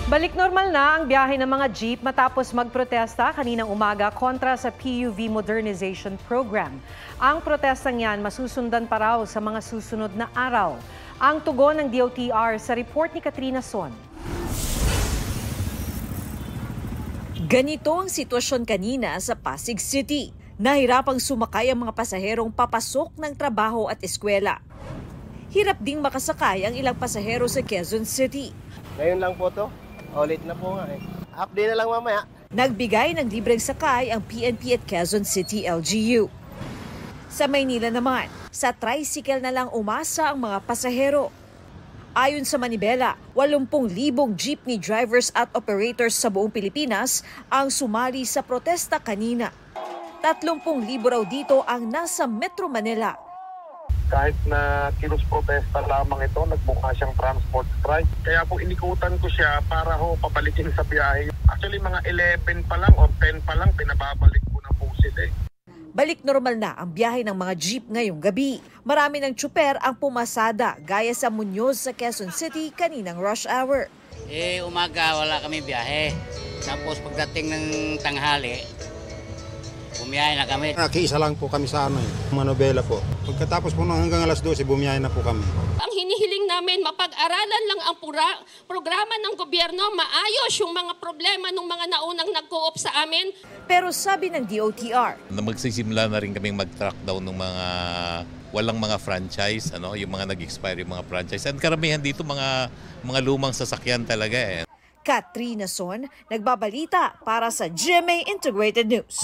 Balik normal na ang biyahe ng mga jeep matapos magprotesta kaninang umaga kontra sa PUV Modernization Program. Ang protestang yan masusundan pa raw sa mga susunod na araw. Ang tugon ng DOTR sa report ni Katrina Son. Ganito ang sitwasyon kanina sa Pasig City. Nahirapang sumakay ang mga pasaherong papasok ng trabaho at eskwela. Hirap ding makasakay ang ilang pasahero sa Quezon City. Ngayon lang po to. Ulit na po nga eh. Update na lang mamaya. Nagbigay ng libreng sakay ang PNP at Quezon City LGU. Sa Maynila naman, sa tricycle na lang umasa ang mga pasahero. Ayon sa Manibela, 80,000 jeepney drivers at operators sa buong Pilipinas ang sumali sa protesta kanina. 30,000 raw dito ang nasa Metro Manila. Kahit na kilos-protesta lamang ito, nagmukha siyang transport strike. Kaya po inikutan ko siya para pabalikin sa biyahe. Actually mga 11 pa lang o 10 pa lang, pinababalik ko na po sila. Balik normal na ang biyahe ng mga jeep ngayong gabi. Marami ng tsuper ang pumasada gaya sa Muñoz sa Quezon City kaninang rush hour. Umaga wala kami biyahe. Tapos pagdating ng tanghali, bumiyahe na kami. Nakiisa lang po kami sa Manobela po. Pagkatapos po hanggang alas 12, bumiyahe na po kami. Ang hinihiling namin, mapag-aralan lang ang programa ng gobyerno, maayos yung mga problema ng mga naunang nag-co-op sa amin. Pero sabi ng DOTR, magsisimula na rin kaming mag-track down ng mga walang mga franchise, yung mga nag-expire yung mga franchise. At karamihan dito mga lumang sasakyan talaga eh. Katrina Son, nagbabalita para sa GMA Integrated News.